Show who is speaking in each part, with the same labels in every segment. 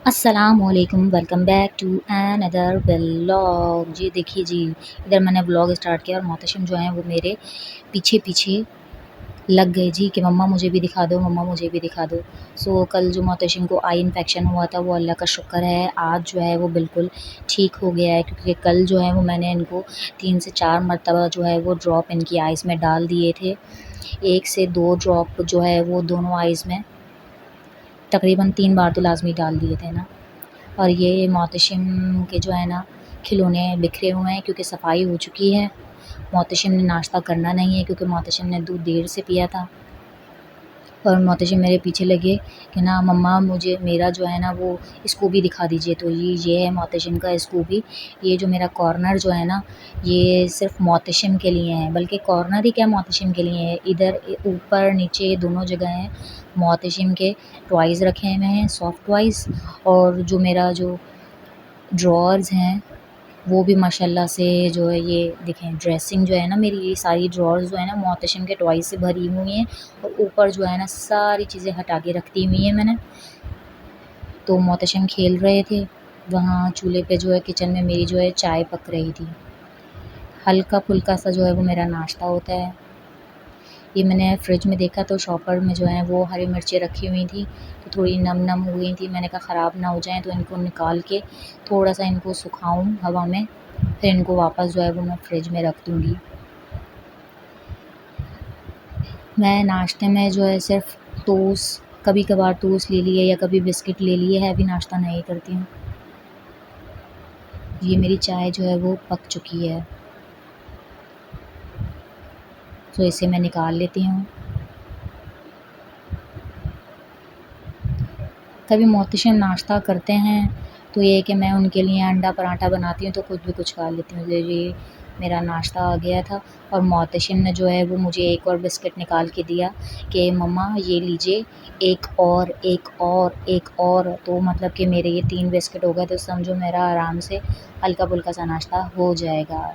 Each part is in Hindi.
Speaker 1: अस्सलामुअलैकुम, welcome back to another vlog. जी देखिए जी, इधर मैंने व्लॉग स्टार्ट किया और मोहतशिम जो हैं वो मेरे पीछे पीछे लग गए जी कि मम्मा मुझे भी दिखा दो, मम्मा मुझे भी दिखा दो। कल जो मोहतशिम को आई इन्फेक्शन हुआ था वो अल्लाह का शुक्र है आज जो है वो बिल्कुल ठीक हो गया है, क्योंकि कल जो है वो मैंने इनको 3 से 4 मरतबा जो है वो ड्रॉप इनकी आइज़ में डाल दिए थे। 1 से 2 ड्रॉप जो है वो दोनों आइज़ में तकरीबन 3 बार तो लाज़मी डाल दिए थे ना। और ये मोहतशिम के जो है ना खिलौने बिखरे हुए हैं, क्योंकि सफाई हो चुकी है। मोहतशिम ने नाश्ता करना नहीं है, क्योंकि मोहतशिम ने दूध देर से पिया था। और मोहतशिम मेरे पीछे लगे कि ना मम्मा मुझे मेरा जो है ना वो स्कूबी दिखा दीजिए। तो ये है मोहतशिम का स्कूबी। ये जो मेरा कॉर्नर जो है ना ये सिर्फ मोहतशिम के लिए है, बल्कि कॉर्नर ही क्या मोहतशिम के लिए है। इधर ऊपर नीचे दोनों जगह हैं मोहतशिम के टॉयज़ रखे हुए हैं, सॉफ्ट टॉयज़। और जो मेरा जो ड्रॉअर्स हैं वो भी माशाल्लाह से जो है ये देखें, ड्रेसिंग जो है ना मेरी ये सारी ड्रॉअर्स जो है ना मोहतशिम के टॉयज़ से भरी हुई हैं। और ऊपर जो है ना सारी चीज़ें हटा के रखती हुई हैं मैंने। तो मोहतशिम खेल रहे थे वहाँ चूल्हे पे, जो है किचन में मेरी जो है चाय पक रही थी। हल्का-फुल्का सा जो है वो मेरा नाश्ता होता है। ये मैंने फ्रिज में देखा तो शॉपर में जो है वो हरी मिर्चें रखी हुई थी, तो थोड़ी नम-नम हुई थी। मैंने कहा ख़राब ना हो जाएँ, तो इनको निकाल के थोड़ा-सा इनको सुखाऊँ हवा में, फिर इनको वापस जो है वो मैं फ्रिज में रख दूँगी। मैं नाश्ते में जो है सिर्फ़ टोस्ट, कभी-कभार टोस्ट ले लिए या कभी बिस्किट ले लिए, हैवी नाश्ता नहीं करती हूँ। ये मेरी चाय जो है वो पक चुकी है, तो इसे मैं निकाल लेती हूँ। कभी मोहतशिम नाश्ता करते हैं तो ये है कि मैं उनके लिए अंडा पराठा बनाती हूँ, तो खुद भी कुछ खा लेती हूँ। ये मेरा नाश्ता आ गया था और मोहतशिम ने जो है वो मुझे एक और बिस्किट निकाल के दिया कि मम्मा ये लीजिए, एक और, एक और, एक और। तो मतलब कि मेरे ये 3 बिस्किट हो गए, तो समझो मेरा आराम से हल्का-फुल्का सा नाश्ता हो जाएगा।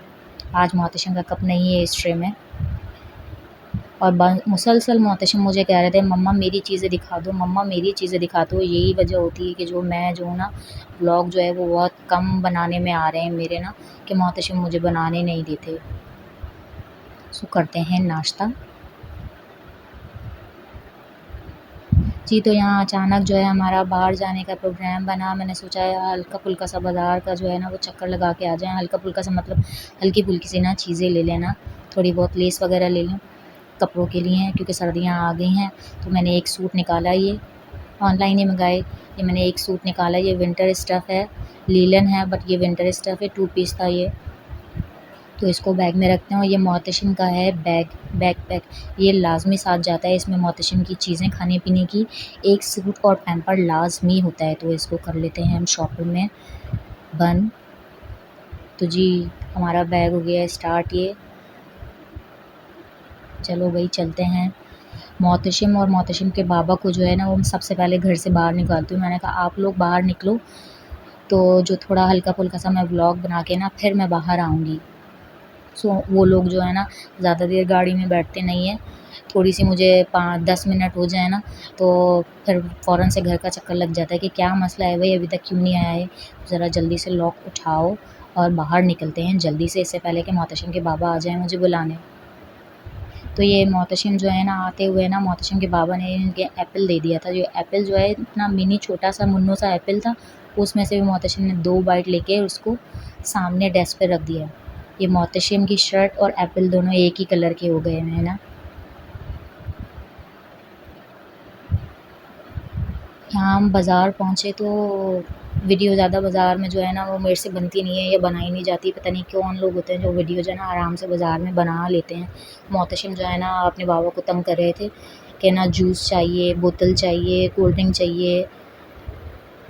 Speaker 1: आज मोहतशिम का कप नहीं है इस ट्रे में। और मुसलसल मोहतशिम मुझे कह रहे थे मम्मा मेरी चीज़ें दिखा दो, मम्मा मेरी चीज़ें दिखा दो। यही वजह होती है कि जो मैं जो हूँ ना व्लॉग जो है वो बहुत कम बनाने में आ रहे हैं मेरे ना, कि मोहतशिम मुझे बनाने नहीं देते। करते हैं नाश्ता। जी, तो यहाँ अचानक जो है हमारा बाहर जाने का प्रोग्राम बना। मैंने सोचा हल्का-फुल्का सा बाज़ार का जो है ना वो चक्कर लगा के आ जाएँ। हल्का-फुल्का सा मतलब हल्की-फुल्की सी ना चीज़ें ले लेना, थोड़ी बहुत लेस वग़ैरह ले लूँ कपड़ों के लिए, क्योंकि सर्दियाँ आ गई हैं। तो मैंने एक सूट निकाला, ये ऑनलाइन ही मँगाए। ये मैंने एक सूट निकाला, ये विंटर स्टफ़ है, लिनन है बट ये विंटर स्टफ़ है, 2 पीस था ये। तो इसको बैग में रखते हैं। और ये मोहतशिम का है बैकपैक, ये लाज़मी साथ जाता है। इसमें मोहतशिम की चीज़ें खाने-पीने की, एक सूट और पैम्पर लाज़मी होता है, तो इसको कर लेते हैं हम शॉपिंग में बंद। तो जी, हमारा बैग हो गया है स्टार्ट ये। चलो भई चलते हैं। मोहतशिम और मोहतशिम के बाबा को जो है ना वो सबसे पहले घर से बाहर निकालती हूँ। मैंने कहा आप लोग बाहर निकलो, तो जो थोड़ा हल्का-फुल्का सा मैं व्लॉग बना के ना फिर मैं बाहर आऊँगी। वो लोग जो है ना ज़्यादा देर गाड़ी में बैठते नहीं हैं। थोड़ी-सी मुझे 5-10 मिनट हो जाए ना, तो फिर फ़ौरन से घर का चक्कर लग जाता है कि क्या मसला है भई, अभी तक क्यों नहीं आया है? ज़रा जल्दी से लॉक उठाओ और बाहर निकलते हैं जल्दी से, इससे पहले कि मोहतशिम के बाबा आ जाएँ मुझे बुलाने। तो ये मोहतशिम जो है ना आते हुए ना मोहतशिम के बाबा ने इनके एप्पल दे दिया था। जो एप्पल जो है इतना मिनी छोटा-सा मुन्नू सा एप्पल था, उसमें से भी मोहतशिम ने 2 बाइट लेके उसको सामने डेस्क पे रख दिया। ये मोहतशिम की शर्ट और एप्पल दोनों एक ही कलर के हो गए हैं ना। यहाँ हम बाज़ार पहुँचे तो वीडियो ज़्यादा बाज़ार में जो है ना वो मेरे से बनती नहीं है या बनाई नहीं जाती। पता नहीं कौन लोग होते हैं जो वीडियो जो है ना आराम से बाज़ार में बना लेते हैं। मोहतशिम जो है ना अपने बाबा को तंग कर रहे थे कि ना जूस चाहिए, बोतल चाहिए, कोल्ड ड्रिंक चाहिए।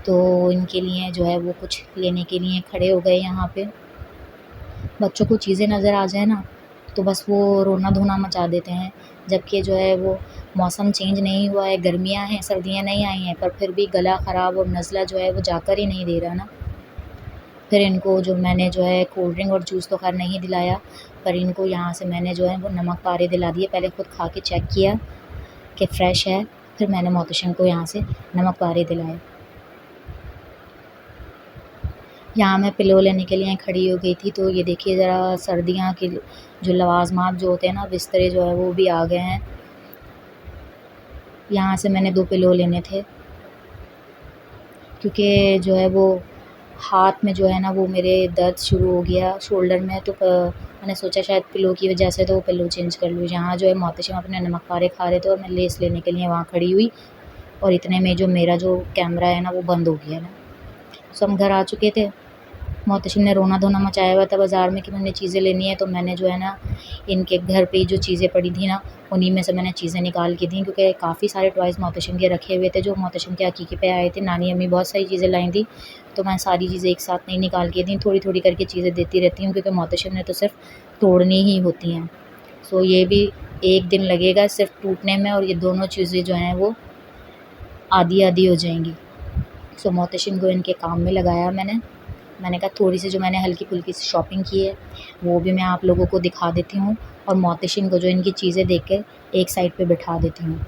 Speaker 1: तो इनके लिए जो है वो कुछ लेने के लिए खड़े हो गए यहाँ पे। बच्चों को चीज़ें नज़र आ जाए ना तो बस वो रोना-धोना मचा देते हैं। जबकि जो है वो मौसम चेंज नहीं हुआ है, गर्मियाँ हैं, सर्दियाँ नहीं आई हैं, पर फिर भी गला ख़राब और नज़ला जो है वो जाकर ही नहीं दे रहा ना। फिर इनको जो मैंने जो है कोल्ड ड्रिंक और जूस तो ख़ैर नहीं दिलाया, पर इनको यहाँ से मैंने जो है वो नमक पारे दिला दिए। पहले खुद खा के चेक किया कि फ़्रेश है, फिर मैंने मोहतशिम को यहाँ से नमक पारे दिलाए। यहाँ मैं पिलो लेने के लिए खड़ी हो गई थी, तो ये देखिए ज़रा सर्दियाँ के जो लवाज़मात जो होते हैं ना, बिस्तरे जो है वो भी आ गए हैं। यहाँ से मैंने 2 पिलो लेने थे, क्योंकि जो है वो हाथ में जो है ना वो मेरे दर्द शुरू हो गया शोल्डर में, तो मैंने सोचा शायद पिलो की वजह से, तो वो पिलो चेंज कर लूँ। यहाँ जो है मोहतशिम अपने नमक पारे खा रहे थे और मैं लेस लेने के लिए वहाँ खड़ी हुई, और इतने में जो मेरा जो कैमरा है ना वो बंद हो गया ना। सो हम घर आ चुके थे। मोहतशिम ने रोना-धोना मचाया हुआ था बाज़ार में कि मैंने चीज़ें लेनी है, तो मैंने जो है ना इनके घर पे ही जो चीज़ें पड़ी थी ना, उन्हीं में से मैंने चीज़ें निकाल के दी, क्योंकि काफ़ी सारे टॉयज़ मोहतशिम के रखे हुए थे जो मोहतशिम के अकीक़े पे आए थे। नानी अम्मी बहुत सारी चीज़ें लाई थी, तो मैं सारी चीज़ें एक साथ नहीं निकाल के दी, थोड़ी-थोड़ी करके चीज़ें देती रहती हूँ, क्योंकि मोहतशिम ने तो सिर्फ़ तोड़नी ही होती हैं। सो ये भी 1 दिन लगेगा सिर्फ़ टूटने में, और ये दोनों चीज़ें जो हैं वो आधी-आधी हो जाएँगी। सो मोहतशिम को इनके काम में लगाया मैंने कहा थोड़ी सी जो मैंने हल्की-फुल्की सी शॉपिंग की है वो भी मैं आप लोगों को दिखा देती हूँ, और मोहतशिम को जो इनकी चीज़ें देख के एक साइड पे बिठा देती हूँ।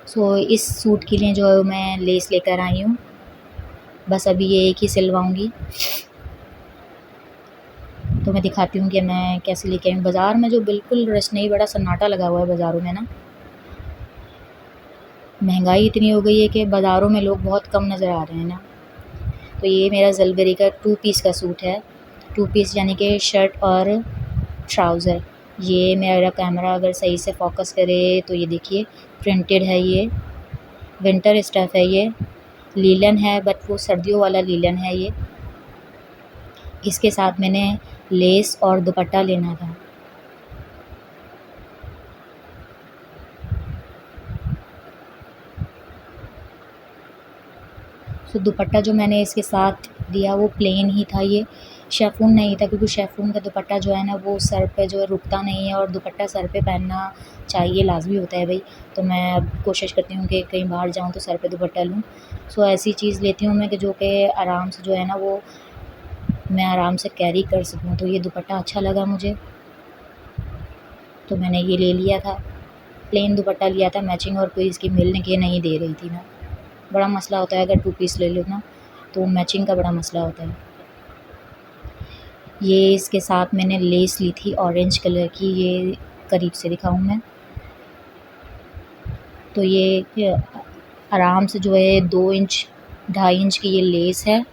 Speaker 1: सो इस सूट के लिए जो है मैं लेस लेकर आई हूँ, बस अभी ये एक ही सिलवाऊँगी, तो मैं दिखाती हूँ कि मैं कैसे लेके आई हूँ। बाज़ार में जो बिल्कुल रश नहीं, बड़ा सन्नाटा लगा हुआ है बाज़ारों में ना। महंगाई इतनी हो गई है कि बाज़ारों में लोग बहुत कम नज़र आ रहे हैं ना। तो ये मेरा ज़लबेरी का 2 पीस का सूट है। 2 पीस यानी कि शर्ट और ट्राउज़र। ये मेरा कैमरा अगर सही से फ़ोकस करे तो ये देखिए प्रिंटेड है ये, विंटर स्टफ़ है ये, लीलन है बट वो सर्दियों वाला लीलन है ये। इसके साथ मैंने लेस और दुपट्टा लेना था। तो दुपट्टा जो मैंने इसके साथ दिया वो प्लेन ही था, ये शिफॉन नहीं था, क्योंकि शिफॉन का दुपट्टा जो है ना वो सर पे जो है रुकता नहीं है, और दुपट्टा सर पे पहनना चाहिए, लाज़मी होता है भई। तो मैं अब कोशिश करती हूँ कि कहीं बाहर जाऊँ तो सर पे दुपट्टा लूँ। सो ऐसी चीज़ लेती हूँ मैं कि जो कि आराम से जो है ना वो मैं आराम से कैरी कर सकूँ। तो ये दुपट्टा अच्छा लगा मुझे, तो मैंने ये ले लिया था। प्लेन दुपट्टा लिया था मैचिंग, और कोई इसकी मिल के नहीं दे रही थी ना। बड़ा मसला होता है अगर 2 पीस ले लो ना, तो मैचिंग का बड़ा मसला होता है। ये इसके साथ मैंने लेस ली थी ऑरेंज कलर की, ये करीब से दिखाऊँ मैं, तो ये आराम से जो है 2 इंच 2.5 इंच की ये लेस है।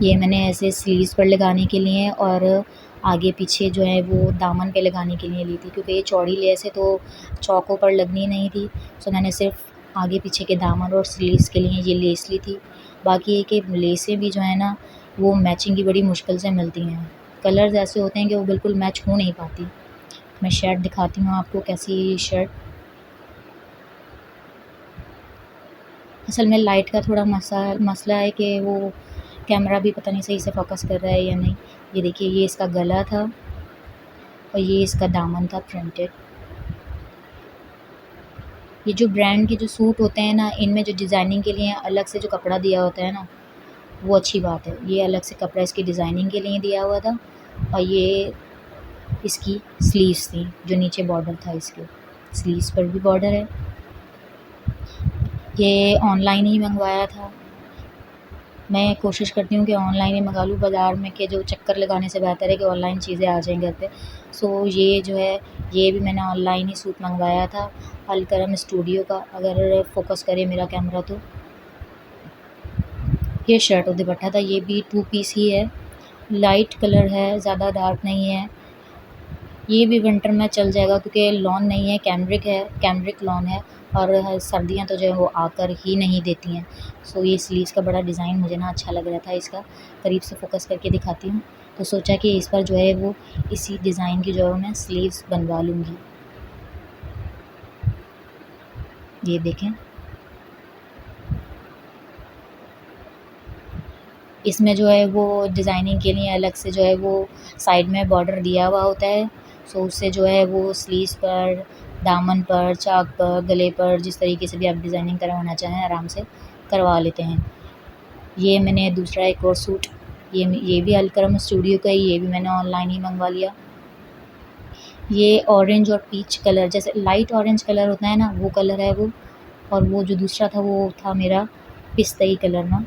Speaker 1: ये मैंने ऐसे स्लीव्स पर लगाने के लिए और आगे पीछे जो है वो दामन पे लगाने के लिए ली थी, क्योंकि ये चौड़ी लेस है तो चौकों पर लगनी नहीं थी। सो मैंने सिर्फ आगे पीछे के दामन और स्लीव्स के लिए ये लेस ली थी। बाकी ये कि लेसें भी जो है ना वो मैचिंग की बड़ी मुश्किल से मिलती हैं। कलर्स ऐसे होते हैं कि वो बिल्कुल मैच हो नहीं पाती। मैं शर्ट दिखाती हूँ आपको, कैसी है ये शर्ट। असल में लाइट का थोड़ा मसला है कि वो कैमरा भी पता नहीं सही से फ़ोकस कर रहा है या नहीं। ये देखिए ये इसका गला था और ये इसका दामन था प्रिंटेड। ये जो ब्रांड के जो सूट होते हैं ना, इनमें जो डिज़ाइनिंग के लिए अलग से जो कपड़ा दिया होता है ना, वो अच्छी बात है। ये अलग से कपड़ा इसकी डिज़ाइनिंग के लिए दिया हुआ था, और ये इसकी स्लीव्स थी, जो नीचे बॉर्डर था इसके। स्लीव्स पर भी बॉर्डर है। ये ऑनलाइन ही मंगवाया था। मैं कोशिश करती हूँ कि ऑनलाइन ही मंगा लूँ, बाज़ार में के जो चक्कर लगाने से बेहतर है कि ऑनलाइन चीज़ें आ जाएँ घर पे। सो ये जो है ये भी मैंने ऑनलाइन ही सूट मंगवाया था, अलकरम स्टूडियो का, अगर फ़ोकस करे मेरा कैमरा तो। ये शर्ट और दुपट्टा था, ये भी 2 पीस ही है, लाइट कलर है, ज़्यादा डार्क नहीं है। ये भी विंटर में चल जाएगा क्योंकि लॉन नहीं है, कैमरिक है, कैमरिक लॉन है, और सर्दियाँ तो जो है वो आकर ही नहीं देती हैं। सो ये स्लीव्स का बड़ा डिज़ाइन मुझे ना अच्छा लग रहा था इसका, करीब से फ़ोकस करके दिखाती हूँ। तो सोचा कि इस पर जो है वो इसी डिज़ाइन की जो है मैं स्लीव्स बनवा लूँगी। ये देखें, इसमें जो है वो डिज़ाइनिंग के लिए अलग से जो है वो साइड में बॉर्डर दिया हुआ होता है। सो उससे जो है वो स्लीव्स पर, दामन पर, चाक पर, गले पर, जिस तरीके से भी आप डिज़ाइनिंग करवाना चाहें आराम से करवा लेते हैं। ये मैंने दूसरा एक और सूट, ये भी अलकरम स्टूडियो का ही, ये भी मैंने ऑनलाइन ही मंगवा लिया। ये ऑरेंज और पीच कलर, जैसे लाइट ऑरेंज कलर होता है ना, वो कलर है वो। और वो जो दूसरा था वो था मेरा पिस्ताई कलर ना।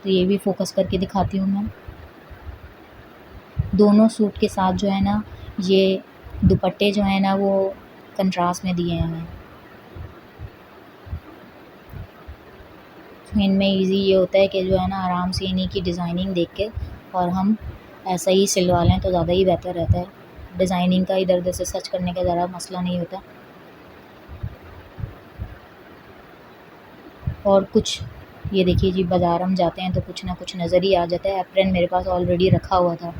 Speaker 1: तो ये भी फ़ोकस करके दिखाती हूँ मैं। दोनों सूट के साथ जो है ना, ये दुपट्टे जो हैं ना वो कंट्रास्ट में दिए हैं हमें। इनमें ईज़ी ये होता है कि जो है ना आराम से इन्हीं की डिज़ाइनिंग देख के और हम ऐसा ही सिलवा लें तो ज़्यादा ही बेहतर रहता है। डिज़ाइनिंग का इधर-उधर से सर्च करने का ज़रा मसला नहीं होता। और कुछ ये देखिए जी, बाज़ार हम जाते हैं तो कुछ ना कुछ नज़र ही आ जाता है। एप्रन मेरे पास ऑलरेडी रखा हुआ था,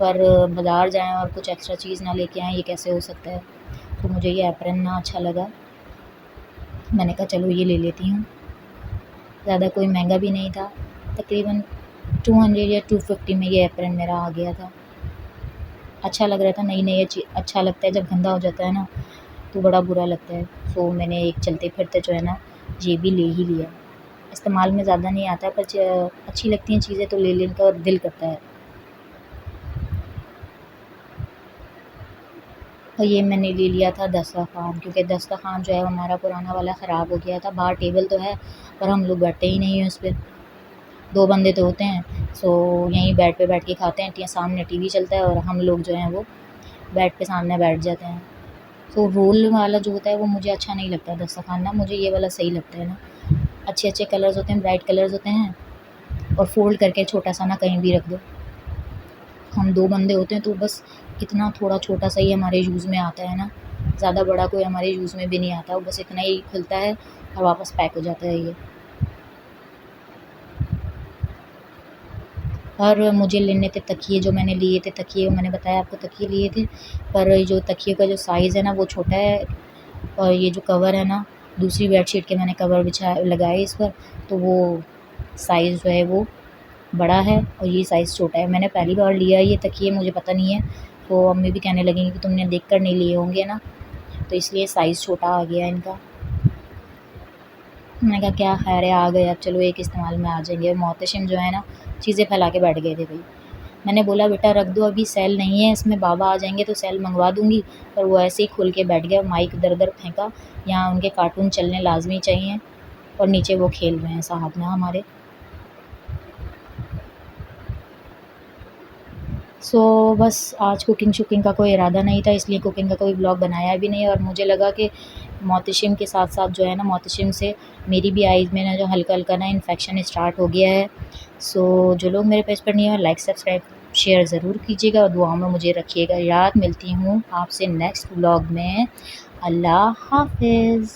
Speaker 1: पर बाज़ार जाएँ और कुछ एक्स्ट्रा चीज़ ना लेके आएँ, ये कैसे हो सकता है? तो मुझे ये एप्रन ना अच्छा लगा, मैंने कहा चलो ये ले लेती हूँ। ज़्यादा कोई महंगा भी नहीं था, तकरीबन 200 या 250 में ये एप्रन मेरा आ गया था। अच्छा लग रहा था, नई-नई अच्छा लगता है, जब गंदा हो जाता है ना तो बड़ा बुरा लगता है। तो मैंने एक चलते-फिरते जो है ना ये भी ले ही लिया। इस्तेमाल में ज़्यादा नहीं आता, पर अच्छी लगती हैं चीज़ें तो ले लेने का दिल करता है। और ये मैंने ले लिया था दस्तरख़्वान, क्योंकि दस्तरख़्वान जो है हमारा पुराना वाला ख़राब हो गया था। बाहर टेबल तो है पर हम लोग बैठते ही नहीं हैं उस पे। 2 बंदे तो होते हैं, सो यहीं बेड पे बैठ के खाते हैं, सामने टीवी चलता है और हम लोग जो हैं वो बेड पे सामने बैठ जाते हैं। तो रोल वाला जो होता है वो मुझे अच्छा नहीं लगता दस्तरख़्वान ना, मुझे ये वाला सही लगता है ना। अच्छे-अच्छे कलर्स होते हैं, ब्राइट कलर्स होते हैं और फ़ोल्ड करके छोटा-सा ना कहीं भी रख दो। हम 2 बंदे होते हैं तो बस इतना थोड़ा छोटा-सा ही हमारे यूज़ में आता है ना, ज़्यादा बड़ा कोई हमारे यूज़ में भी नहीं आता, वो बस इतना ही खुलता है और वापस पैक हो जाता है ये। और मुझे लेने थे तकिए, जो मैंने लिए थे तकिए, मैंने बताया आपको तकिए लिए थे, पर जो तकिए का जो साइज़ है ना वो छोटा है और ये जो कवर है ना, दूसरी बेडशीट के मैंने कवर लगाए इस पर, तो वो साइज़ जो है वो बड़ा है और ये साइज़ छोटा है। मैंने पहली बार लिया ये तकिए, मुझे पता नहीं है, तो अम्मी भी कहने लगेंगी कि तुमने देख कर नहीं लिए होंगे ना, तो इसलिए साइज़ छोटा आ गया इनका। मैंने कहा क्या ख़ैर है, आ गए अब, चलो एक इस्तेमाल में आ जाएँगे। और मोहतशिम जो है ना चीज़ें फैला के बैठ गए थे भई। मैंने बोला बेटा रख दो, अभी सेल नहीं है इसमें, बाबा आ जाएँगे तो सेल मँगवा दूँगी, पर वो ऐसे ही खुल के बैठ गया, माइक इधर-उधर फेंका। यहाँ उनके कार्टून चलने लाज़मी चाहिए और नीचे वो खेल रहे हैं साहब ना हमारे। सो बस आज कुकिंग-शुकिंग का कोई इरादा नहीं था, इसलिए कुकिंग का कोई व्लॉग बनाया भी नहीं। और मुझे लगा कि मोहतशिम के साथ-साथ जो है ना, मोहतशिम से मेरी भी आइज़ में ना जो हल्का-हल्का ना इन्फेक्शन स्टार्ट हो गया है। सो जो लोग मेरे पेज पर नहीं हैं, लाइक, सब्सक्राइब, शेयर ज़रूर कीजिएगा और दुआओं में मुझे रखिएगा याद। मिलती हूँ आपसे नेक्स्ट व्लॉग में। अल्लाह हाफ़िज़।